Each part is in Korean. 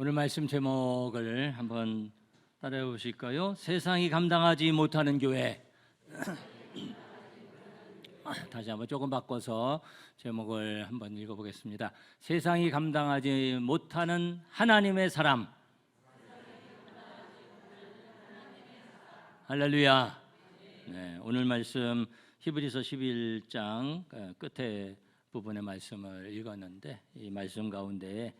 오늘 말씀 제목을 한번 따라해 보실까요? 세상이 감당하지 못하는 교회. 다시 한번 조금 바꿔서 제목을 한번 읽어보겠습니다. 세상이 감당하지 못하는 하나님의 사람. 할렐루야. 네, 오늘 말씀 히브리서 11장 끝에 부분의 말씀을 읽었는데, 이 말씀 가운데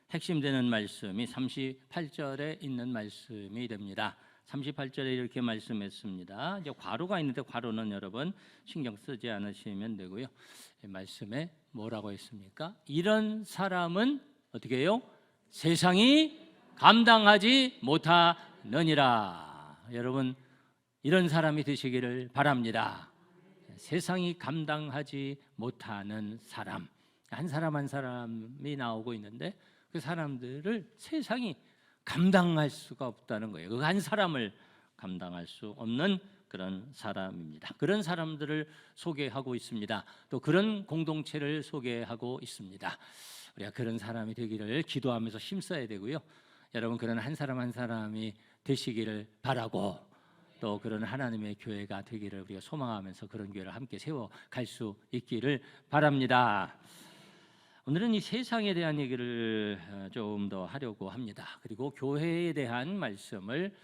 핵심되는 말씀이 38절에 있는 말씀이 됩니다. 38절에 이렇게 말씀했습니다. 이제 괄호가 있는데 괄호는 여러분 신경 쓰지 않으시면 되고요. 이 말씀에 뭐라고 했습니까? 이런 사람은 어떻게 해요? 세상이 감당하지 못하느니라. 여러분, 이런 사람이 되시기를 바랍니다. 세상이 감당하지 못하는 사람, 한 사람 한 사람이 나오고 있는데 그 사람들을 세상이 감당할 수가 없다는 거예요. 그 한 사람을 감당할 수 없는 그런 사람입니다. 그런 사람들을 소개하고 있습니다. 또 그런 공동체를 소개하고 있습니다. 우리가 그런 사람이 되기를 기도하면서 힘써야 되고요. 여러분, 그런 한 사람 한 사람이 되시기를 바라고, 또 그런 하나님의 교회가 되기를 우리가 소망하면서 그런 교회를 함께 세워갈 수 있기를 바랍니다. 오늘은 이 세상에 대한 얘기를 좀 더 하려고 합니다. 그리고 교회에 대한 말씀을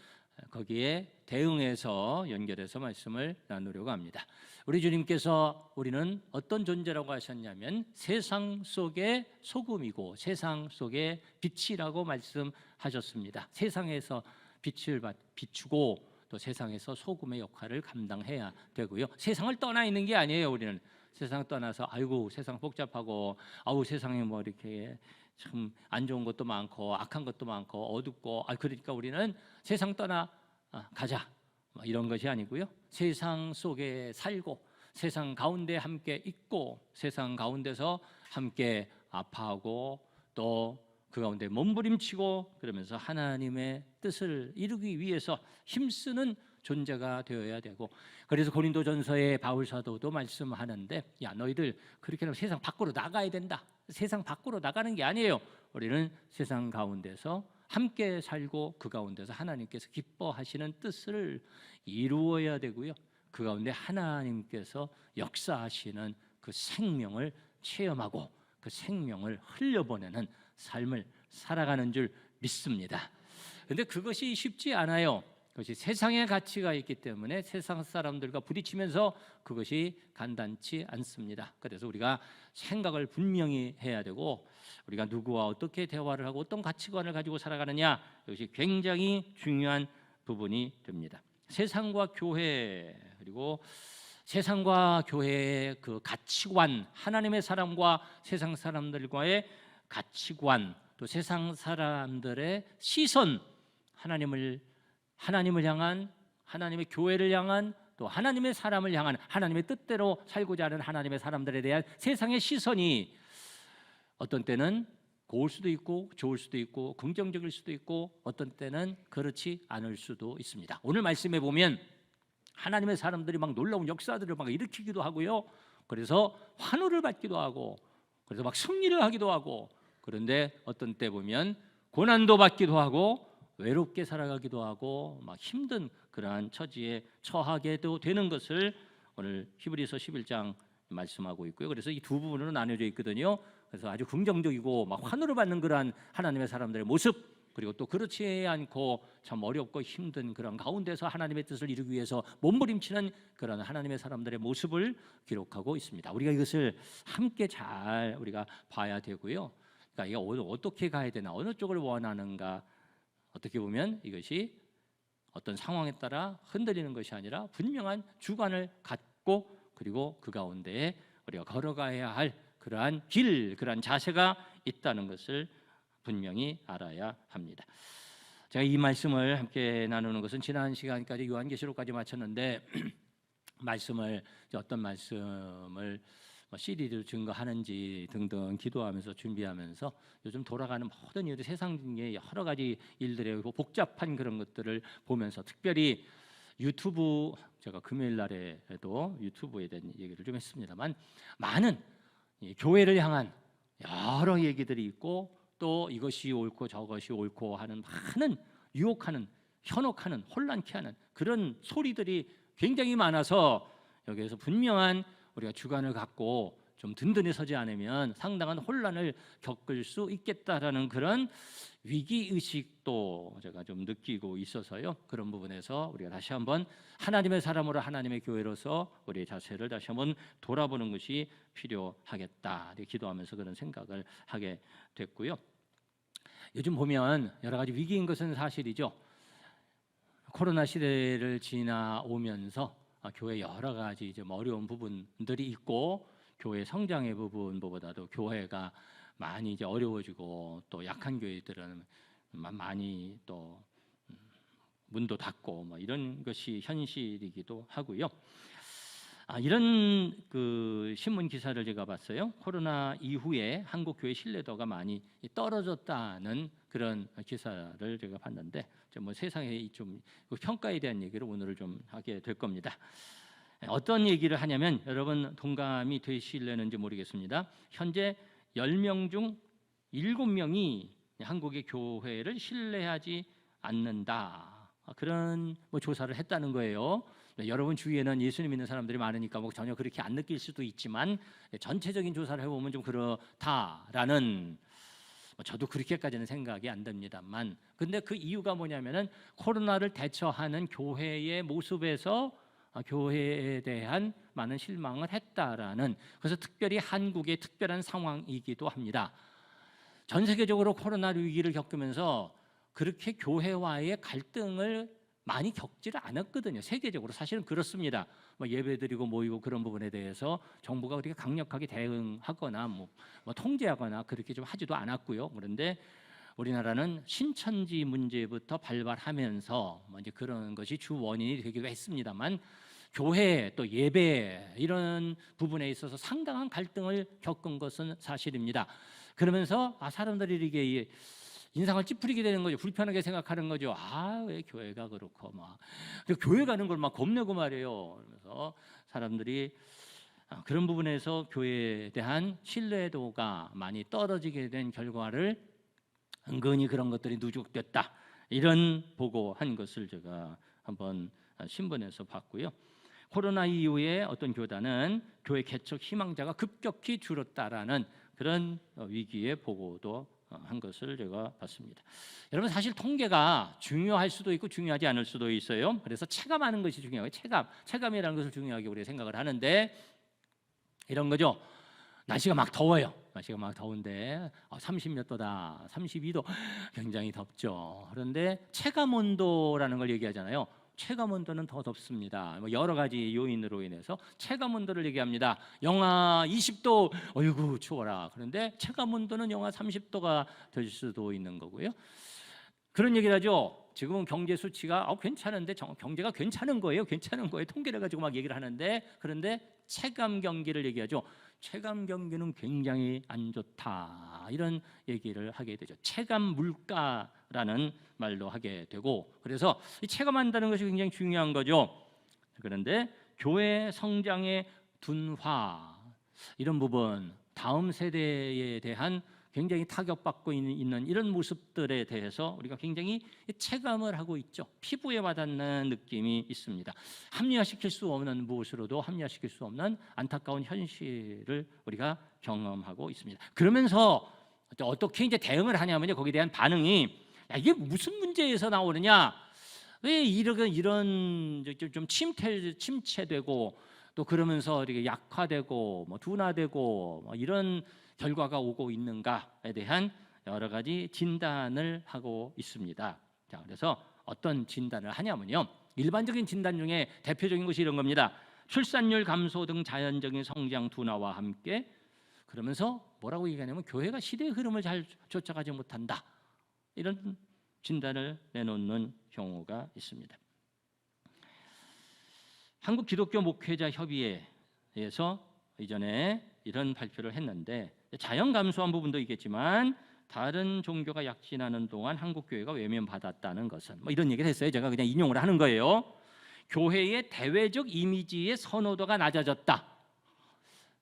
거기에 대응해서 연결해서 말씀을 나누려고 합니다. 우리 주님께서 우리는 어떤 존재라고 하셨냐면 세상 속의 소금이고 세상 속의 빛이라고 말씀하셨습니다. 세상에서 빛을 비추고 또 세상에서 소금의 역할을 감당해야 되고요. 세상을 떠나 있는 게 아니에요. 우리는 세상 떠나서 아이고 세상 복잡하고 아우 세상에 뭐 이렇게 참 안 좋은 것도 많고 악한 것도 많고 어둡고 그러니까 우리는 세상 떠나 가자 이런 것이 아니고요. 세상 속에 살고 세상 가운데 함께 있고 세상 가운데서 함께 아파하고 또 그 가운데 몸부림치고 그러면서 하나님의 뜻을 이루기 위해서 힘쓰는 존재가 되어야 되고, 그래서 고린도전서의 바울 사도도 말씀하는데, 야 너희들 그렇게 하면 세상 밖으로 나가야 된다. 세상 밖으로 나가는 게 아니에요. 우리는 세상 가운데서 함께 살고 그 가운데서 하나님께서 기뻐하시는 뜻을 이루어야 되고요. 그 가운데 하나님께서 역사하시는 그 생명을 체험하고 그 생명을 흘려보내는 삶을 살아가는 줄 믿습니다. 그런데 그것이 쉽지 않아요. 그것이 세상의 가치가 있기 때문에 세상 사람들과 부딪히면서 그것이 간단치 않습니다. 그래서 우리가 생각을 분명히 해야 되고, 우리가 누구와 어떻게 대화를 하고 어떤 가치관을 가지고 살아가느냐, 이것이 굉장히 중요한 부분이 됩니다. 세상과 교회, 그리고 세상과 교회의 그 가치관, 하나님의 사람과 세상 사람들과의 가치관, 또 세상 사람들의 시선, 하나님을 향한, 하나님의 교회를 향한, 또 하나님의 사람을 향한, 하나님의 뜻대로 살고자 하는 하나님의 사람들에 대한 세상의 시선이 어떤 때는 고울 수도 있고 좋을 수도 있고 긍정적일 수도 있고 어떤 때는 그렇지 않을 수도 있습니다. 오늘 말씀에 보면 하나님의 사람들이 막 놀라운 역사들을 막 일으키기도 하고요. 그래서 환호를 받기도 하고, 그래서 막 승리를 하기도 하고, 그런데 어떤 때 보면 고난도 받기도 하고 외롭게 살아가기도 하고 막 힘든 그러한 처지에 처하게도 되는 것을 오늘 히브리서 11장 말씀하고 있고요. 그래서 이 두 부분으로 나눠져 있거든요. 그래서 아주 긍정적이고 막 환호를 받는 그러한 하나님의 사람들의 모습, 그리고 또 그렇지 않고 참 어렵고 힘든 그런 가운데서 하나님의 뜻을 이루기 위해서 몸부림치는 그런 하나님의 사람들의 모습을 기록하고 있습니다. 우리가 이것을 함께 잘 우리가 봐야 되고요. 그러니까 이게 어떻게 가야 되나, 어느 쪽을 원하는가, 어떻게 보면 이것이 어떤 상황에 따라 흔들리는 것이 아니라 분명한 주관을 갖고, 그리고 그 가운데에 우리가 걸어가야 할 그러한 길, 그러한 자세가 있다는 것을 분명히 알아야 합니다. 제가 이 말씀을 함께 나누는 것은 지난 시간까지 요한계시록까지 마쳤는데 말씀을 어떤 말씀을 CD를 증거하는지 등등 기도하면서 준비하면서 요즘 돌아가는 모든 일들, 세상의 여러 가지 일들의 복잡한 그런 것들을 보면서, 특별히 유튜브, 제가 금요일 날에도 유튜브에 대한 얘기를 좀 했습니다만, 많은 교회를 향한 여러 얘기들이 있고 또 이것이 옳고 저것이 옳고 하는 많은 유혹하는, 현혹하는, 혼란케 하는 그런 소리들이 굉장히 많아서 여기에서 분명한 우리가 주관을 갖고 좀 든든히 서지 않으면 상당한 혼란을 겪을 수 있겠다라는 그런 위기의식도 제가 좀 느끼고 있어서요. 그런 부분에서 우리가 다시 한번 하나님의 사람으로 하나님의 교회로서 우리의 자세를 다시 한번 돌아보는 것이 필요하겠다, 기도하면서 그런 생각을 하게 됐고요. 요즘 보면 여러 가지 위기인 것은 사실이죠. 코로나 시대를 지나오면서 교회 여러 가지 좀 어려운 부분들이 있고, 교회 성장의 부분보다도 교회가 많이 이제 어려워지고, 또 약한 교회들은 많이 또 문도 닫고 뭐 이런 것이 현실이기도 하고요. 이런 그 신문 기사를 제가 봤어요. 코로나 이후에 한국 교회 신뢰도가 많이 떨어졌다는 그런 기사를 제가 봤는데, 뭐 세상의 좀 평가에 대한 얘기를 오늘 좀 하게 될 겁니다. 어떤 얘기를 하냐면, 여러분 동감이 되실려는지 모르겠습니다. 현재 10명 중 7명이 한국의 교회를 신뢰하지 않는다, 그런 뭐 조사를 했다는 거예요. 여러분 주위에는 예수님 믿는 사람들이 많으니까 뭐 전혀 그렇게 안 느낄 수도 있지만, 전체적인 조사를 해보면 좀 그렇다라는, 저도 그렇게까지는 생각이 안 됩니다만, 근데 그 이유가 뭐냐면은 코로나를 대처하는 교회의 모습에서 교회에 대한 많은 실망을 했다라는, 그래서 특별히 한국의 특별한 상황이기도 합니다. 전 세계적으로 코로나 위기를 겪으면서 그렇게 교회와의 갈등을 많이 겪지를 않았거든요. 세계적으로 사실은 그렇습니다. 예배드리고 모이고 그런 부분에 대해서 정부가 그렇게 강력하게 대응하거나 뭐 통제하거나 그렇게 좀 하지도 않았고요. 그런데 우리나라는 신천지 문제부터 발발하면서 이제 그런 것이 주 원인이 되기도 했습니다만, 교회 또 예배 이런 부분에 있어서 상당한 갈등을 겪은 것은 사실입니다. 그러면서 사람들이 이게 인상을 찌푸리게 되는 거죠. 불편하게 생각하는 거죠. 왜 교회가 그렇고 교회 가는 걸 막 겁내고 말이에요. 그래서 사람들이 그런 부분에서 교회에 대한 신뢰도가 많이 떨어지게 된 결과를 은근히 그런 것들이 누적됐다, 이런 보고한 것을 제가 한번 신문에서 봤고요. 코로나 이후에 어떤 교단은 교회 개척 희망자가 급격히 줄었다라는 그런 위기의 보고도 한 것을 제가 봤습니다. 여러분, 사실 통계가 중요할 수도 있고 중요하지 않을 수도 있어요. 그래서 체감하는 것이 중요해요. 체감이라는 것을 중요하게 우리가 생각을 하는데, 이런 거죠. 날씨가 막 더워요. 날씨가 막 더운데 30몇 도다, 32도, 굉장히 덥죠. 그런데 체감 온도라는 걸 얘기하잖아요. 체감 온도는 더 덥습니다. 여러 가지 요인으로 인해서 체감 온도를 얘기합니다. 영하 20도, 어이구 추워라. 그런데 체감 온도는 영하 30도가 될 수도 있는 거고요. 그런 얘기를 하죠. 지금은 경제 수치가 괜찮은데, 경제가 괜찮은 거예요. 통계를 가지고 막 얘기를 하는데, 그런데 체감 경기를 얘기하죠. 체감 경기는 굉장히 안 좋다, 이런 얘기를 하게 되죠. 체감 물가라는 말도 하게 되고, 그래서 이 체감한다는 것이 굉장히 중요한 거죠. 그런데 교회 성장의 둔화, 이런 부분, 다음 세대에 대한 굉장히 타격받고 있는 이런 모습들에 대해서 우리가 굉장히 체감을 하고 있죠. 피부에 와닿는 느낌이 있습니다. 합리화시킬 수 없는, 무엇으로도 합리화시킬 수 없는 안타까운 현실을 우리가 경험하고 있습니다. 그러면서 어떻게 이제 대응을 하냐면요, 거기에 대한 반응이, 이게 무슨 문제에서 나오느냐, 왜 이런 좀 침체되고 또 그러면서 이렇게 약화되고 둔화되고 이런 결과가 오고 있는가에 대한 여러 가지 진단을 하고 있습니다. 자, 그래서 어떤 진단을 하냐면요, 일반적인 진단 중에 대표적인 것이 이런 겁니다. 출산율 감소 등 자연적인 성장 둔화와 함께, 그러면서 뭐라고 얘기하냐면 교회가 시대의 흐름을 잘 쫓아가지 못한다, 이런 진단을 내놓는 경우가 있습니다. 한국 기독교 목회자 협의회에서 이전에 이런 발표를 했는데, 자연 감소한 부분도 있겠지만 다른 종교가 약진하는 동안 한국 교회가 외면받았다는 것은, 이런 얘기를 했어요. 제가 그냥 인용을 하는 거예요. 교회의 대외적 이미지의 선호도가 낮아졌다.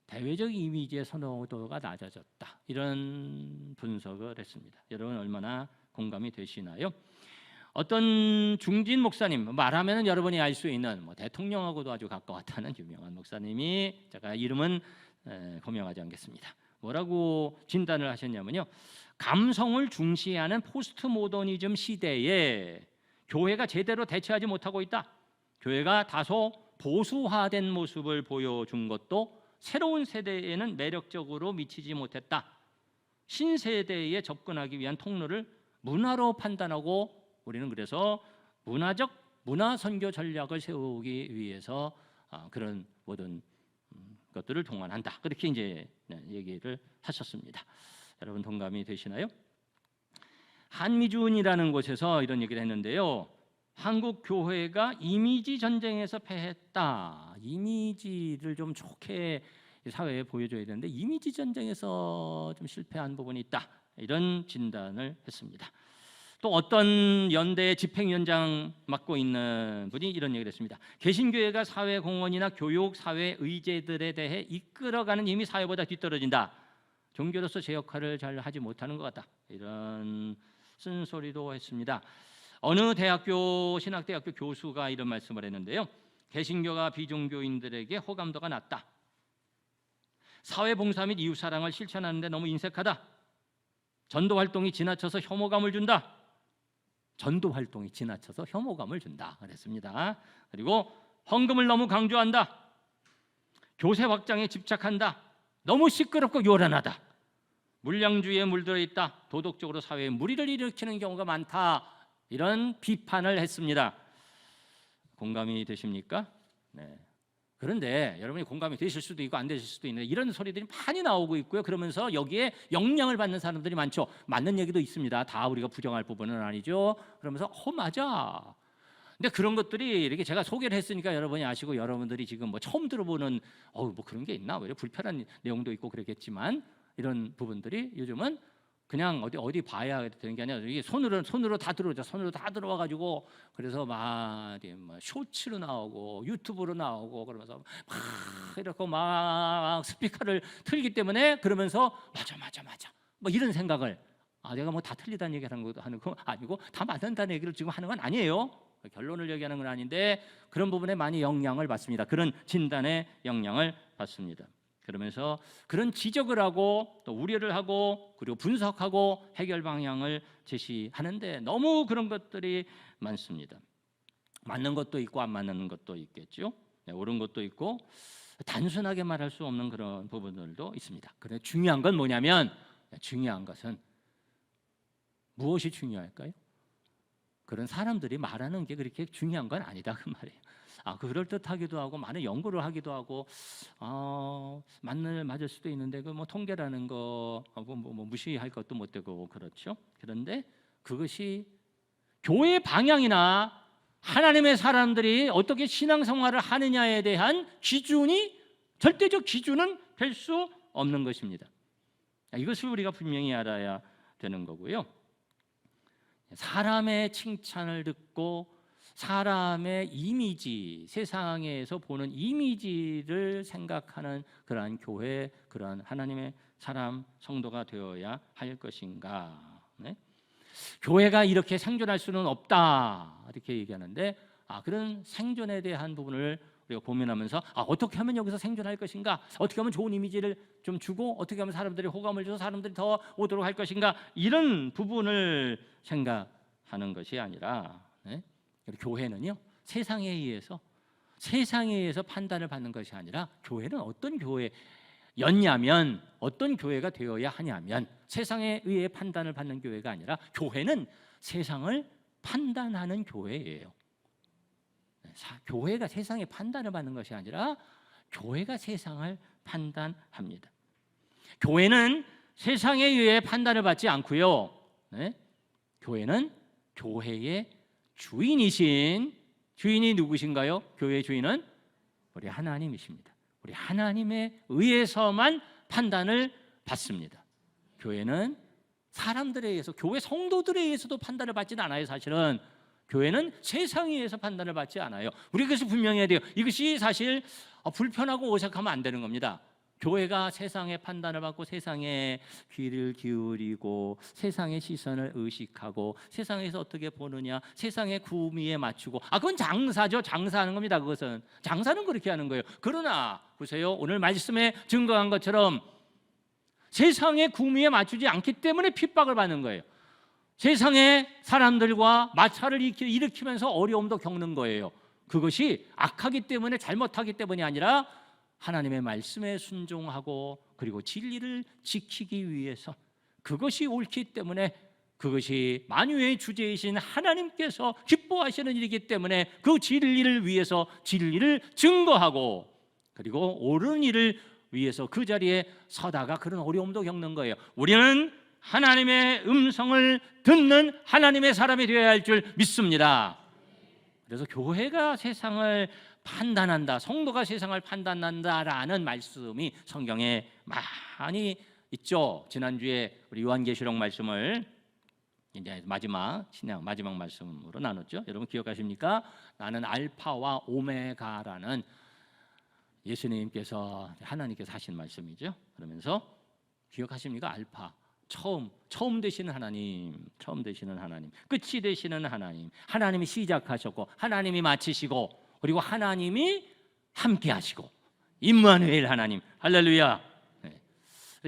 대외적 이미지의 선호도가 낮아졌다. 이런 분석을 했습니다. 여러분 얼마나 공감이 되시나요? 어떤 중진 목사님, 말하면 여러분이 알 수 있는 대통령하고도 아주 가까웠다는 유명한 목사님이, 제가 이름은 거명하지 않겠습니다. 뭐라고 진단을 하셨냐면요, 감성을 중시하는 포스트 모더니즘 시대에 교회가 제대로 대처하지 못하고 있다. 교회가 다소 보수화된 모습을 보여준 것도 새로운 세대에는 매력적으로 미치지 못했다. 신세대에 접근하기 위한 통로를 문화로 판단하고, 우리는 그래서 문화 선교 전략을 세우기 위해서 그런 모든 것들을 동원한다. 그렇게 이제 얘기를 하셨습니다. 여러분 동감이 되시나요? 한미준이라는 곳에서 이런 얘기를 했는데요. 한국 교회가 이미지 전쟁에서 패했다. 이미지를 좀 좋게 사회에 보여줘야 되는데 이미지 전쟁에서 좀 실패한 부분이 있다. 이런 진단을 했습니다. 또 어떤 연대 집행위원장 맡고 있는 분이 이런 얘기를 했습니다. 개신교회가 사회공헌이나 교육, 사회 의제들에 대해 이끌어가는 힘이 사회보다 뒤떨어진다. 종교로서 제 역할을 잘 하지 못하는 것 같다. 이런 쓴소리도 했습니다. 어느 대학교, 신학대학교 교수가 이런 말씀을 했는데요. 개신교가 비종교인들에게 호감도가 낮다. 사회봉사 및 이웃사랑을 실천하는 데 너무 인색하다. 전도활동이 지나쳐서 혐오감을 준다. 전도활동이 지나쳐서 혐오감을 준다 그랬습니다. 그리고 헌금을 너무 강조한다. 교세 확장에 집착한다. 너무 시끄럽고 요란하다. 물량주의에 물들어 있다. 도덕적으로 사회에 무리를 일으키는 경우가 많다. 이런 비판을 했습니다. 공감이 되십니까? 네. 그런데 여러분이 공감이 되실 수도 있고 안 되실 수도 있는데 이런 소리들이 많이 나오고 있고요. 그러면서 여기에 영향을 받는 사람들이 많죠. 맞는 얘기도 있습니다. 다 우리가 부정할 부분은 아니죠. 그러면서 맞아. 근데 그런 것들이 이렇게 제가 소개를 했으니까 여러분이 아시고, 여러분들이 지금 처음 들어보는 그런 게 있나? 왜 불편한 내용도 있고 그러겠지만, 이런 부분들이 요즘은 그냥 어디 봐야 되는 게 아니라 이게 손으로 다 들어오죠. 손으로 다 들어와 가지고, 그래서 막 쇼츠로 나오고 유튜브로 나오고 그러면서 막 이렇게 막 스피커를 틀기 때문에, 그러면서 맞아 이런 생각을, 내가 다 틀리다는 얘기를 하는 거 아니고 다 맞는다는 얘기를 지금 하는 건 아니에요. 결론을 얘기하는 건 아닌데 그런 부분에 많이 영향을 받습니다. 그런 진단에 영향을 받습니다. 그러면서 그런 지적을 하고 또 우려를 하고 그리고 분석하고 해결 방향을 제시하는데 너무 그런 것들이 많습니다. 맞는 것도 있고 안 맞는 것도 있겠죠. 옳은 것도 있고 단순하게 말할 수 없는 그런 부분들도 있습니다. 그런데 중요한 건 뭐냐면, 중요한 것은 무엇이 중요할까요? 그런 사람들이 말하는 게 그렇게 중요한 건 아니다 그 말이에요. 그럴듯하기도 하고 많은 연구를 하기도 하고 맞을 수도 있는데 그 통계라는 거 무시할 것도 못 되고 그렇죠. 그런데 그것이 교회 방향이나 하나님의 사람들이 어떻게 신앙생활을 하느냐에 대한 기준이, 절대적 기준은 될 수 없는 것입니다. 이것을 우리가 분명히 알아야 되는 거고요. 사람의 칭찬을 듣고 사람의 이미지, 세상에서 보는 이미지를 생각하는 그러한 교회, 그러한 하나님의 사람, 성도가 되어야 할 것인가? 네? 교회가 이렇게 생존할 수는 없다 이렇게 얘기하는데, 그런 생존에 대한 부분을 우리가 고민하면서 어떻게 하면 여기서 생존할 것인가? 어떻게 하면 좋은 이미지를 좀 주고 어떻게 하면 사람들이 호감을 줘서 사람들이 더 오도록 할 것인가? 이런 부분을 생각하는 것이 아니라, 네? 교회는요, 세상에 의해서 판단을 받는 것이 아니라, 교회는 어떤 교회였냐면, 어떤 교회가 되어야 하냐면, 세상에 의해 판단을 받는 교회가 아니라 교회는 세상을 판단하는 교회예요. 교회가 세상의 판단을 받는 것이 아니라 교회가 세상을 판단합니다. 교회는 세상에 의해 판단을 받지 않고요. 네? 교회는 교회의 주인이 누구신가요? 교회의 주인은 우리 하나님이십니다. 우리 하나님에 의해서만 판단을 받습니다. 교회는 사람들에 의해서, 교회 성도들에 의해서도 판단을 받지는 않아요. 사실은 교회는 세상에 의해서 판단을 받지 않아요. 우리 그것을 분명히 해야 돼요. 이것이 사실 불편하고 어색하면 안 되는 겁니다. 교회가 세상의 판단을 받고 세상에 귀를 기울이고 세상의 시선을 의식하고 세상에서 어떻게 보느냐, 세상의 구미에 맞추고, 그건 장사죠. 장사하는 겁니다. 그것은 장사는 그렇게 하는 거예요. 그러나 보세요, 오늘 말씀에 증거한 것처럼 세상의 구미에 맞추지 않기 때문에 핍박을 받는 거예요. 세상의 사람들과 마찰을 일으키면서 어려움도 겪는 거예요. 그것이 악하기 때문에, 잘못하기 때문이 아니라 하나님의 말씀에 순종하고 그리고 진리를 지키기 위해서, 그것이 옳기 때문에, 그것이 만유의 주제이신 하나님께서 기뻐하시는 일이기 때문에 그 진리를 위해서 진리를 증거하고 그리고 옳은 일을 위해서 그 자리에 서다가 그런 어려움도 겪는 거예요. 우리는 하나님의 음성을 듣는 하나님의 사람이 되어야 할 줄 믿습니다. 그래서 교회가 세상을 판단한다, 성도가 세상을 판단한다라는 말씀이 성경에 많이 있죠. 지난주에 우리 요한계시록 말씀을 이제 마지막 말씀으로 나눴죠. 여러분 기억하십니까? 나는 알파와 오메가라는 예수님께서, 하나님께서 하신 말씀이죠. 그러면서 기억하십니까? 알파, 처음 되시는 하나님, 끝이 되시는 하나님, 하나님이 시작하셨고 하나님이 마치시고 그리고 하나님이 함께 하시고 임마누엘 하나님, 할렐루야.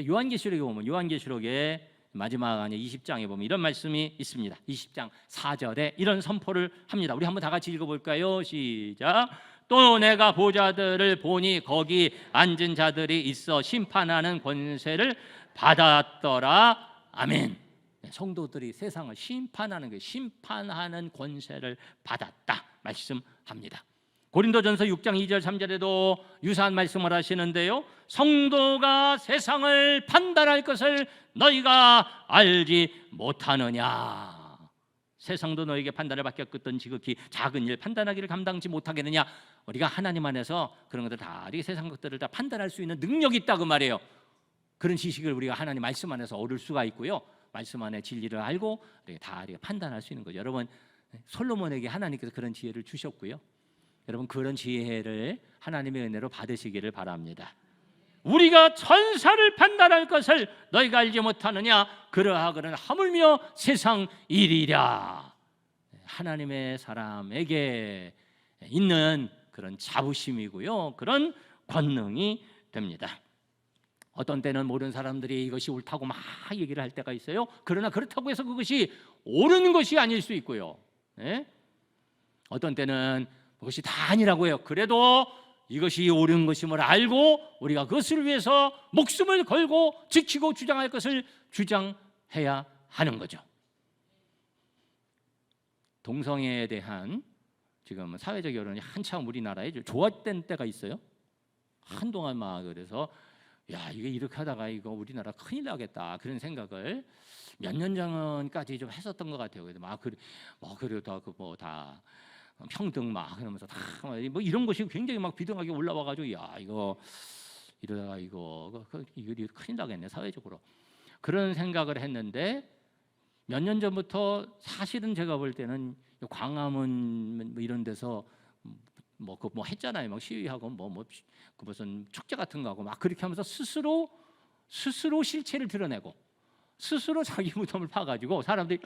요한계시록에 보면, 요한계시록의 마지막 20장에 보면 이런 말씀이 있습니다. 20장 4절에 이런 선포를 합니다. 우리 한번 다 같이 읽어볼까요? 시작. 또 내가 보좌들을 보니 거기 앉은 자들이 있어 심판하는 권세를 받았더라. 아멘. 성도들이 세상을 심판하는 게, 심판하는 권세를 받았다 말씀합니다. 고린도전서 6장 2절 3절에도 유사한 말씀을 하시는데요, 성도가 세상을 판단할 것을 너희가 알지 못하느냐. 세상도 너에게 판단을 받겠거든 지극히 작은 일 판단하기를 감당치 못하겠느냐. 우리가 하나님 안에서 그런 것들 다, 이 세상 것들을 다 판단할 수 있는 능력이 있다 그 말이에요. 그런 지식을 우리가 하나님 말씀 안에서 얻을 수가 있고요, 말씀 안에 진리를 알고 다 판단할 수 있는 거죠. 여러분, 솔로몬에게 하나님께서 그런 지혜를 주셨고요, 여러분 그런 지혜를 하나님의 은혜로 받으시기를 바랍니다. 우리가 천사를 판단할 것을 너희가 알지 못하느냐. 그러하거든 하물며 세상 일이랴. 하나님의 사람에게 있는 그런 자부심이고요, 그런 권능이 됩니다. 어떤 때는 모르는 사람들이 이것이 옳다고 막 얘기를 할 때가 있어요. 그러나 그렇다고 해서 그것이 옳은 것이 아닐 수 있고요, 어떤 때는 그것이 다 아니라고 해요. 그래도 이것이 옳은 것임을 알고 우리가 그것을 위해서 목숨을 걸고 지키고 주장할 것을 주장해야 하는 거죠. 동성애에 대한 지금 사회적 여론이 한참 우리나라에 좋았던 때가 있어요. 한동안 막 그래서 이게 이렇게 하다가 이거 우리나라 큰일 나겠다 그런 생각을 몇 년 전까지 좀 했었던 것 같아요. 그래서 그래도 다 평등 막 그러면서 다 뭐 이런 것이 굉장히 막 비등하게 올라와가지고 이거 이러다가 이거 큰일 나겠네 사회적으로, 그런 생각을 했는데 몇 년 전부터 사실은 제가 볼 때는 광화문 뭐 이런 데서 뭐 했잖아요. 막 시위하고 그 무슨 축제 같은 거 하고 막 그렇게 하면서 스스로 실체를 드러내고 스스로 자기 무덤을 파가지고 사람들이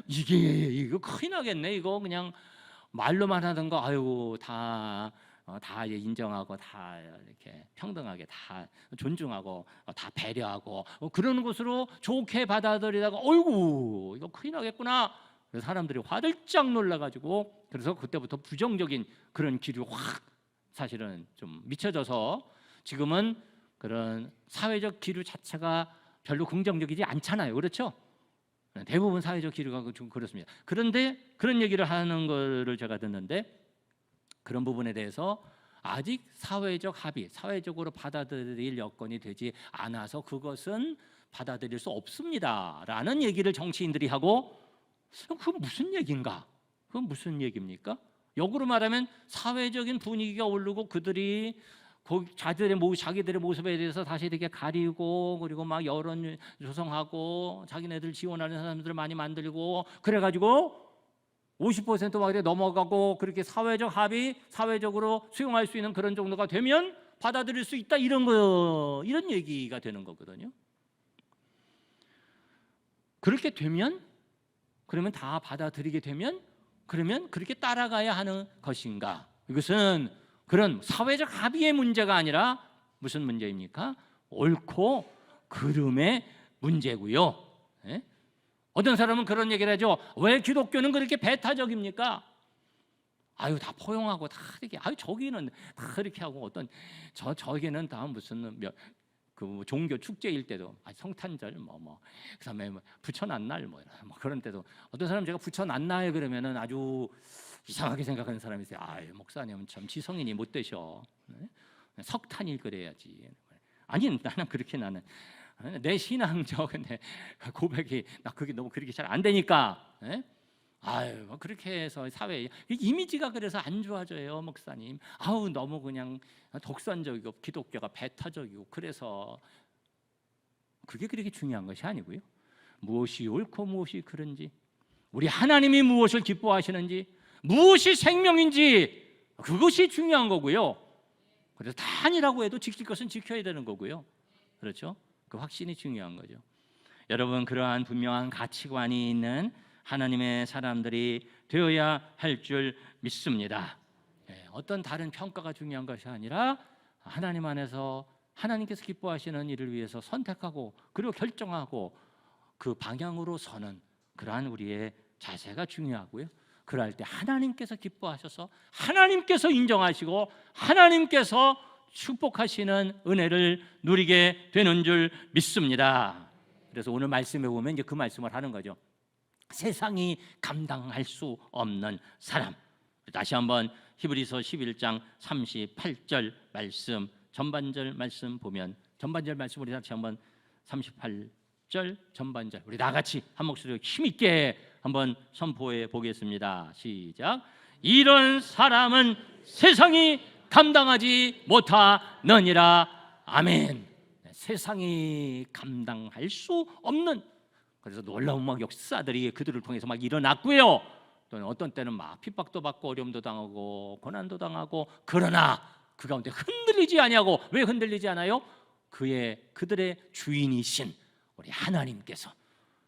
이거 큰일 나겠네, 이거 그냥 말로만 하던 거 다 인정하고 다 이렇게 평등하게 다 존중하고 다 배려하고 그러는 것으로 좋게 받아들이다가 어이구 이거 큰일 나겠구나. 그래서 사람들이 화들짝 놀라가지고, 그래서 그때부터 부정적인 그런 기류가 확 사실은 좀 미쳐져서 지금은 그런 사회적 기류 자체가 별로 긍정적이지 않잖아요. 그렇죠? 대부분 사회적 기류가 좀 그렇습니다. 그런데 그런 얘기를 하는 거를 제가 듣는데, 그런 부분에 대해서 아직 사회적 합의, 사회적으로 받아들일 여건이 되지 않아서 그것은 받아들일 수 없습니다라는 얘기를 정치인들이 하고, 그건 무슨 얘기인가? 그건 무슨 얘기입니까? 역으로 말하면 사회적인 분위기가 오르고 그들이 자기들의 모습에 대해서 다시 이렇게 가리고, 그리고 막 여론 조성하고 자기네들 지원하는 사람들을 많이 만들고 그래가지고 50% 막 이렇게 넘어가고, 그렇게 사회적 합의, 사회적으로 수용할 수 있는 그런 정도가 되면 받아들일 수 있다, 이런 얘기가 되는 거거든요. 그렇게 되면, 그러면 다 받아들이게 되면, 그러면 그렇게 따라가야 하는 것인가? 이것은 그런 사회적 합의의 문제가 아니라 무슨 문제입니까? 옳고 그름의 문제고요. 예? 어떤 사람은 그런 얘기를 하죠. 왜 기독교는 그렇게 배타적입니까? 아유, 다 포용하고 다 이렇게, 아유, 저기는 다 이렇게 하고, 저기는 다 무슨 그 종교 축제일 때도 성탄절 그다음에 부처난날 그런 때도 어떤 사람 제가 부처난날 그러면은 아주 이상하게 생각하는 사람이 있어요. 아유, 목사님은 참 지성인이 못 되셔. 석탄일 그래야지. 아니, 나는 내 신앙적 고백이 나 그게 너무 그렇게 잘 안 되니까. 아유, 그렇게 해서 사회 이미지가 그래서 안 좋아져요, 목사님. 아우, 너무 그냥 독선적이고 기독교가 배타적이고, 그래서 그게 그렇게 중요한 것이 아니고요. 무엇이 옳고 무엇이 그른지, 우리 하나님이 무엇을 기뻐하시는지, 무엇이 생명인지, 그것이 중요한 거고요. 그래서 다 아니라고 해도 지킬 것은 지켜야 되는 거고요. 그렇죠? 그 확신이 중요한 거죠. 여러분, 그러한 분명한 가치관이 있는 하나님의 사람들이 되어야 할 줄 믿습니다. 어떤 다른 평가가 중요한 것이 아니라 하나님 안에서 하나님께서 기뻐하시는 일을 위해서 선택하고 그리고 결정하고 그 방향으로 서는 그러한 우리의 자세가 중요하고요. 그럴 때 하나님께서 기뻐하셔서 하나님께서 인정하시고 하나님께서 축복하시는 은혜를 누리게 되는 줄 믿습니다. 그래서 오늘 말씀에 보면 이제 그 말씀을 하는 거죠. 세상이 감당할 수 없는 사람. 다시 한번 히브리서 11장 38절 말씀, 전반절 말씀 보면, 전반절 말씀 우리 다시 한번 38절 전반절 우리 다 같이 한 목소리로 힘있게 한번 선포해 보겠습니다. 시작. 이런 사람은 세상이 감당하지 못하느니라. 아멘. 세상이 감당할 수 없는, 그래서 놀라운 역사들이 그들을 통해서 일어났고요. 또는 어떤 때는 핍박도 받고 어려움도 당하고 고난도 당하고, 그러나 그 가운데 흔들리지 아니하고, 왜 흔들리지 않아요? 그들의 주인이신 우리 하나님께서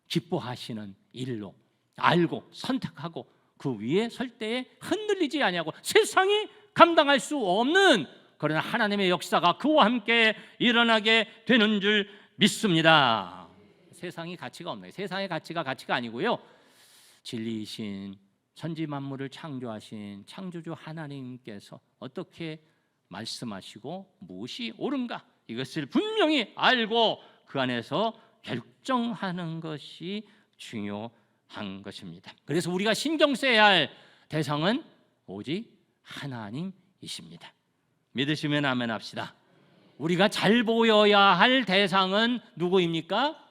기뻐하시는 일로 알고 선택하고 그 위에 설 때에 흔들리지 아니하고, 세상이 감당할 수 없는 그러나 하나님의 역사가 그와 함께 일어나게 되는 줄 믿습니다. 세상이 가치가 없네요. 세상의 가치가 아니고요. 진리이신 천지 만물을 창조하신 창조주 하나님께서 어떻게 말씀하시고 무엇이 옳은가, 이것을 분명히 알고 그 안에서 결정하는 것이 중요한 것입니다. 그래서 우리가 신경 써야 할 대상은 오직 하나님이십니다. 믿으시면 아멘 합시다. 우리가 잘 보여야 할 대상은 누구입니까?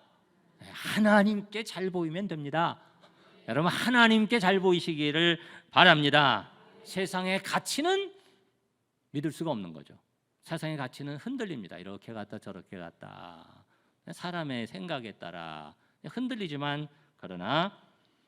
하나님께 잘 보이면 됩니다. 여러분, 하나님께 잘 보이시기를 바랍니다. 세상의 가치는 믿을 수가 없는 거죠. 세상의 가치는 흔들립니다. 이렇게 갔다 저렇게 갔다, 사람의 생각에 따라 흔들리지만, 그러나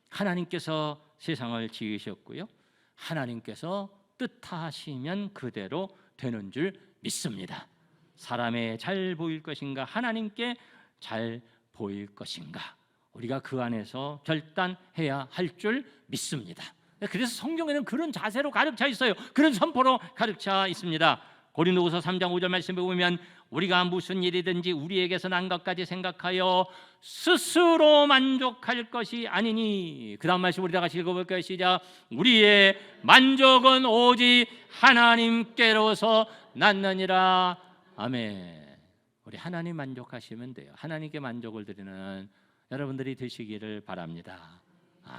하나님께서 세상을 지으셨고요, 하나님께서 뜻하시면 그대로 되는 줄 믿습니다. 사람에 잘 보일 것인가, 하나님께 잘 보일 것인가, 우리가 그 안에서 결단해야 할 줄 믿습니다. 그래서 성경에는 그런 자세로 가르쳐 있어요. 그런 선포로 가르쳐 있습니다. 고린도후서 3장 5절 말씀에 보면, 우리가 무슨 일이든지 우리에게서 난 것까지 생각하여 스스로 만족할 것이 아니니. 그 다음 말씀 우리 다 같이 읽어볼까요? 시작. 우리의 만족은 오직 하나님께로서 났느니라. 아멘. 우리 하나님 만족하시면 돼요. 하나님께 만족을 드리는 여러분들이 되시기를 바랍니다.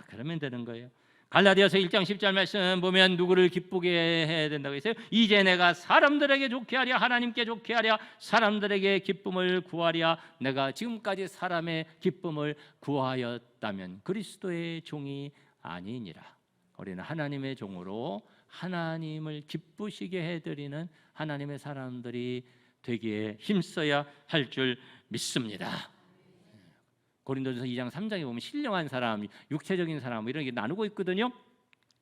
그러면 되는 거예요. 갈라디아서 1장 10절 말씀 보면 누구를 기쁘게 해야 된다고 했어요? 이제 내가 사람들에게 좋게 하랴 하나님께 좋게 하랴 사람들에게 기쁨을 구하랴. 내가 지금까지 사람의 기쁨을 구하였다면 그리스도의 종이 아니니라. 우리는 하나님의 종으로 하나님을 기쁘시게 해드리는 하나님의 사람들이 되기에 힘써야 할 줄 믿습니다. 고린도전서 2장 3장에 보면 신령한 사람, 육체적인 사람 이런 게 나누고 있거든요.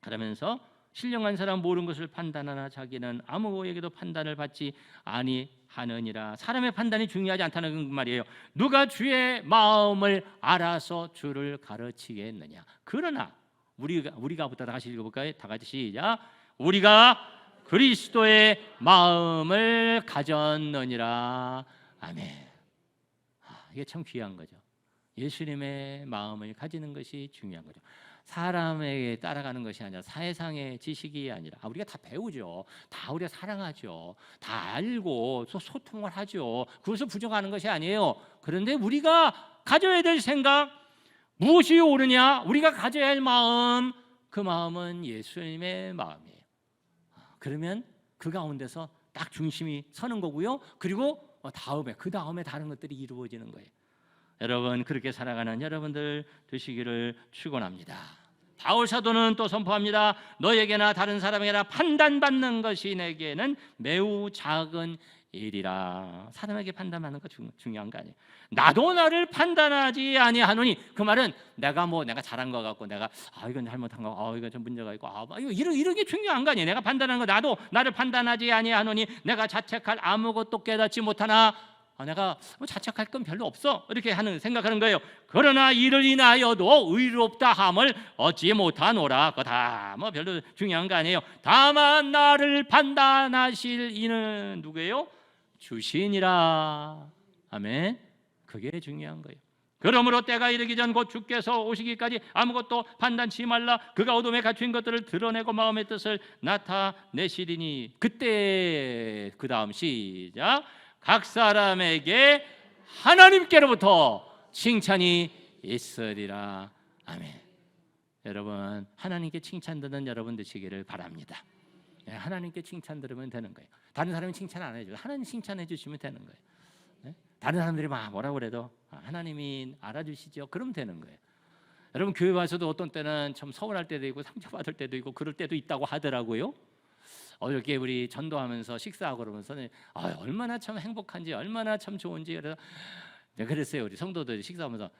그러면서 신령한 사람 모든 것을 판단하나 자기는 아무에게도 판단을 받지 아니하느니라. 사람의 판단이 중요하지 않다는 그 말이에요. 누가 주의 마음을 알아서 주를 가르치겠느냐. 그러나 우리가부터 다 같이 읽어볼까요? 다 같이 시작. 우리가 그리스도의 마음을 가졌느니라. 아멘. 이게 참 귀한 거죠. 예수님의 마음을 가지는 것이 중요한 거죠. 사람에게 따라가는 것이 아니라 세상의 지식이 아니라 우리가 다 배우죠. 다 우리가 사랑하죠. 다 알고 소통을 하죠. 그것을 부정하는 것이 아니에요. 그런데 우리가 가져야 될 생각, 무엇이 옳으냐? 우리가 가져야 할 마음, 그 마음은 예수님의 마음이에요. 그러면 그 가운데서 딱 중심이 서는 거고요. 그리고 그 다음에 다른 것들이 이루어지는 거예요. 여러분, 그렇게 살아가는 여러분들 되시기를 축원합니다. 바울 사도는 또 선포합니다. 너에게나 다른 사람에게나 판단받는 것이 내게는 매우 작은 일이라. 사람에게 판단받는 거 중요한 거 아니에요. 나도 나를 판단하지 아니하노니, 그 말은 내가 잘한 거 같고 내가 이건 잘못한 거, 이건 좀 문제가 있고 이런 게 중요한 거 아니에요. 내가 판단하는 거, 나도 나를 판단하지 아니하노니 내가 자책할 아무것도 깨닫지 못하나. 내가 자책할 건 별로 없어, 이렇게 생각하는 거예요. 그러나 이를 인하여도 의롭다 함을 얻지 못하노라. 그거 다 별로 중요한 거 아니에요. 다만 나를 판단하실 이는 누구예요? 주시니라. 아멘. 그게 중요한 거예요. 그러므로 때가 이르기 전 곧 주께서 오시기까지 아무것도 판단치 말라. 그가 어둠에 갇힌 것들을 드러내고 마음의 뜻을 나타내시리니. 그때 그 다음 시작. 각 사람에게 하나님께로부터 칭찬이 있으리라. 아멘. 여러분, 하나님께 칭찬 듣는 여러분 되시기를 바랍니다. 하나님께 칭찬 들으면 되는 거예요. 다른 사람이 칭찬 안 해줘요. 하나님 칭찬해 주시면 되는 거예요. 다른 사람들이 뭐라고 그래도 하나님이 알아주시죠. 그러면 되는 거예요. 여러분, 교회 와서도 어떤 때는 참 서운할 때도 있고 상처받을 때도 있고 그럴 때도 있다고 하더라고요. 어저께 우리 전도하면서 식사하고 그러면서 얼마나 참 행복한지, 얼마나 참 좋은지 그랬어요. 우리 성도들이 식사하면서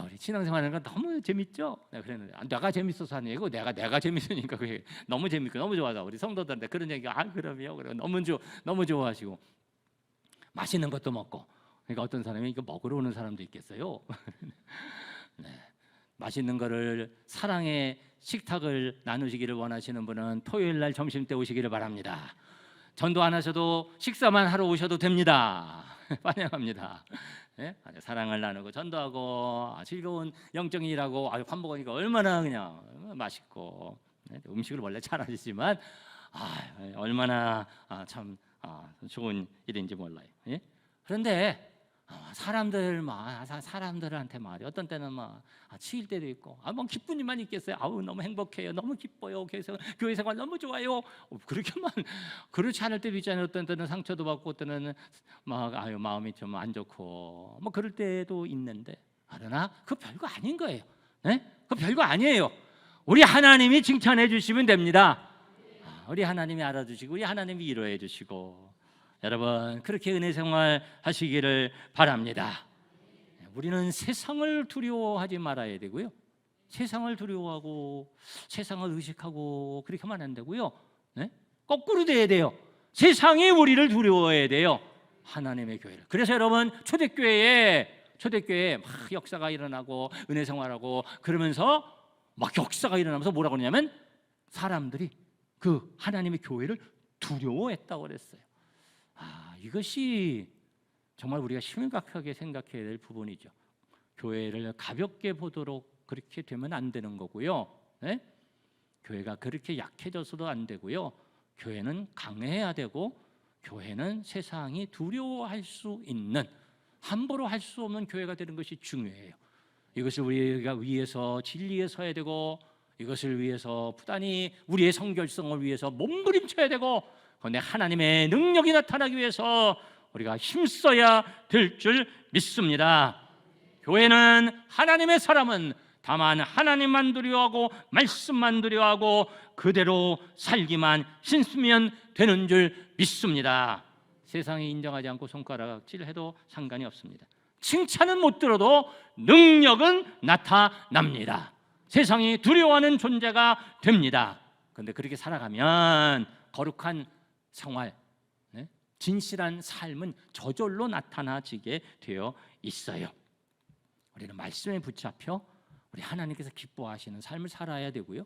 우리 신앙생활하는 건 너무 재밌죠? 내가 그랬는데 내가 재밌어서 하는 얘기고 내가 재밌으니까 그게 너무 재밌고 너무 좋아서 우리 성도들한테 그런 얘기가 그럼요. 그래 너무 좋아하시고 맛있는 것도 먹고. 그러니까 어떤 사람이 이거 먹으러 오는 사람도 있겠어요. 네. 맛있는 거를 사랑의 식탁을 나누시기를 원하시는 분은 토요일 날 점심 때 오시기를 바랍니다. 전도 안 하셔도 식사만 하러 오셔도 됩니다. 환영합니다. 네? 사랑을 나누고 전도하고 즐거운 영적인 일하고 밥 먹으니까 얼마나 그냥 맛있고. 음식을 원래 잘 하시지만 얼마나 참 좋은 일인지 몰라요. 예? 그런데 사람들한테 말이 어떤 때는 치일 때도 있고 기쁜 일만 있겠어요. 너무 행복해요, 너무 기뻐요, 교회 생활 너무 좋아요. 그렇게만 그렇지 않을 때도 있잖아요. 어떤 때는 상처도 받고 어떤 때는 마음이 좀 안 좋고 그럴 때도 있는데, 그러나 그 별거 아닌 거예요. 네? 그 별거 아니에요. 우리 하나님이 칭찬해 주시면 됩니다. 우리 하나님이 알아주시고 우리 하나님이 위로해 주시고. 여러분, 그렇게 은혜 생활 하시기를 바랍니다. 우리는 세상을 두려워하지 말아야 되고요. 세상을 두려워하고 세상을 의식하고 그렇게 하면 안 되고요. 네? 거꾸로 돼야 돼요. 세상이 우리를 두려워해야 돼요. 하나님의 교회를. 그래서 여러분, 초대교회에 막 역사가 일어나고 은혜 생활하고 그러면서 막 역사가 일어나면서 뭐라고 그러냐면 사람들이 그 하나님의 교회를 두려워했다고 그랬어요. 이것이 정말 우리가 심각하게 생각해야 될 부분이죠. 교회를 가볍게 보도록 그렇게 되면 안 되는 거고요. 네? 교회가 그렇게 약해져서도 안 되고요. 교회는 강해야 되고, 교회는 세상이 두려워할 수 있는, 함부로 할 수 없는 교회가 되는 것이 중요해요. 이것을 우리가 위해서 진리에 서야 되고, 이것을 위해서 부단히 우리의 성결성을 위해서 몸부림쳐야 되고, 그런데 하나님의 능력이 나타나기 위해서 우리가 힘써야 될 줄 믿습니다. 교회는 하나님의 사람은 다만 하나님만 두려워하고 말씀만 두려워하고 그대로 살기만 힘쓰면 되는 줄 믿습니다. 세상이 인정하지 않고 손가락질해도 상관이 없습니다. 칭찬은 못 들어도 능력은 나타납니다. 세상이 두려워하는 존재가 됩니다. 그런데 그렇게 살아가면 거룩한 생활, 진실한 삶은 저절로 나타나지게 되어 있어요. 우리는 말씀에 붙잡혀 우리 하나님께서 기뻐하시는 삶을 살아야 되고요.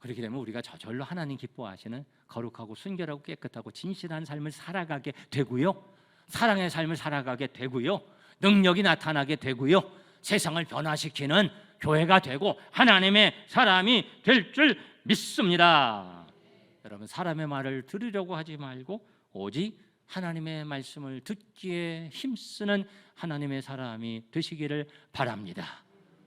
그렇게 되면 우리가 저절로 하나님 기뻐하시는 거룩하고 순결하고 깨끗하고 진실한 삶을 살아가게 되고요. 사랑의 삶을 살아가게 되고요. 능력이 나타나게 되고요. 세상을 변화시키는 교회가 되고 하나님의 사람이 될 줄 믿습니다. 여러분, 사람의 말을 들으려고 하지 말고 오직 하나님의 말씀을 듣기에 힘쓰는 하나님의 사람이 되시기를 바랍니다.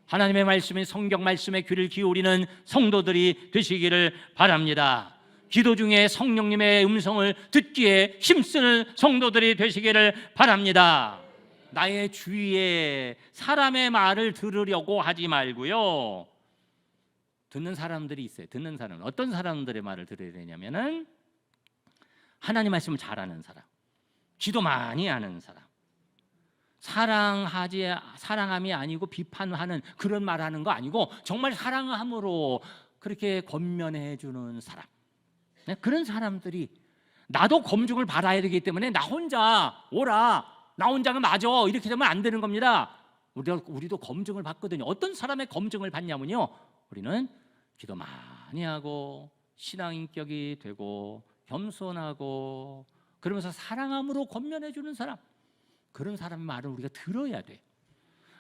하나님의 말씀인 성경 말씀에 귀를 기울이는 성도들이 되시기를 바랍니다. 기도 중에 성령님의 음성을 듣기에 힘쓰는 성도들이 되시기를 바랍니다. 나의 주위에 사람의 말을 들으려고 하지 말고요. 듣는 사람들이 있어요. 듣는 사람은 어떤 사람들의 말을 들어야 되냐면은 하나님 말씀을 잘 아는 사람, 기도 많이 하는 사람, 사랑함이 아니고 비판하는 그런 말하는 거 아니고 정말 사랑함으로 그렇게 권면해 주는 사람, 그런 사람들이 나도 검증을 받아야 되기 때문에 나 혼자 오라, 나 혼자가 맞아 이렇게 되면 안 되는 겁니다. 우리도 검증을 받거든요. 어떤 사람의 검증을 받냐면요, 우리는 기도 많이 하고 신앙 인격이 되고 겸손하고 그러면서 사랑함으로 권면해 주는 사람, 그런 사람의 말을 우리가 들어야 돼.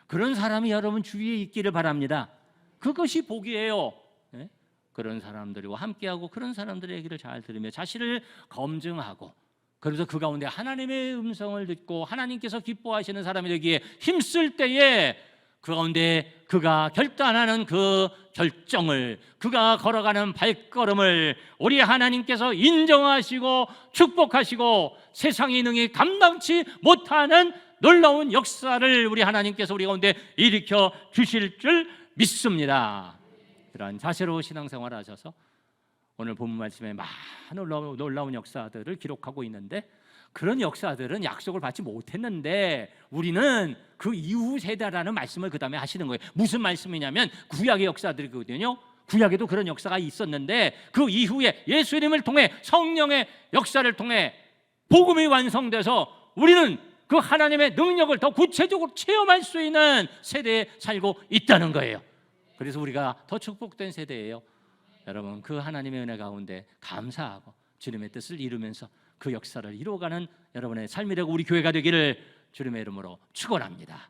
그런 사람이 여러분 주위에 있기를 바랍니다. 그것이 복이에요. 그런 사람들과 함께하고 그런 사람들의 얘기를 잘 들으며 자신을 검증하고, 그래서 그 가운데 하나님의 음성을 듣고 하나님께서 기뻐하시는 사람이 되기에 힘쓸 때에 그 가운데 그가 결단하는 그 결정을, 그가 걸어가는 발걸음을 우리 하나님께서 인정하시고 축복하시고 세상이 능히 감당치 못하는 놀라운 역사를 우리 하나님께서 우리 가운데 일으켜 주실 줄 믿습니다. 그러한 자세로 신앙생활을 하셔서 오늘 본문 말씀에 많은 놀라운 역사들을 기록하고 있는데, 그런 역사들은 약속을 받지 못했는데 우리는 그 이후 세대라는 말씀을 그 다음에 하시는 거예요. 무슨 말씀이냐면 구약의 역사들이거든요. 구약에도 그런 역사가 있었는데 그 이후에 예수님을 통해 성령의 역사를 통해 복음이 완성돼서 우리는 그 하나님의 능력을 더 구체적으로 체험할 수 있는 세대에 살고 있다는 거예요. 그래서 우리가 더 축복된 세대예요. 여러분, 그 하나님의 은혜 가운데 감사하고 주님의 뜻을 이루면서 그 역사를 이루어가는 여러분의 삶이 되고 우리 교회가 되기를 주님의 이름으로 축원합니다.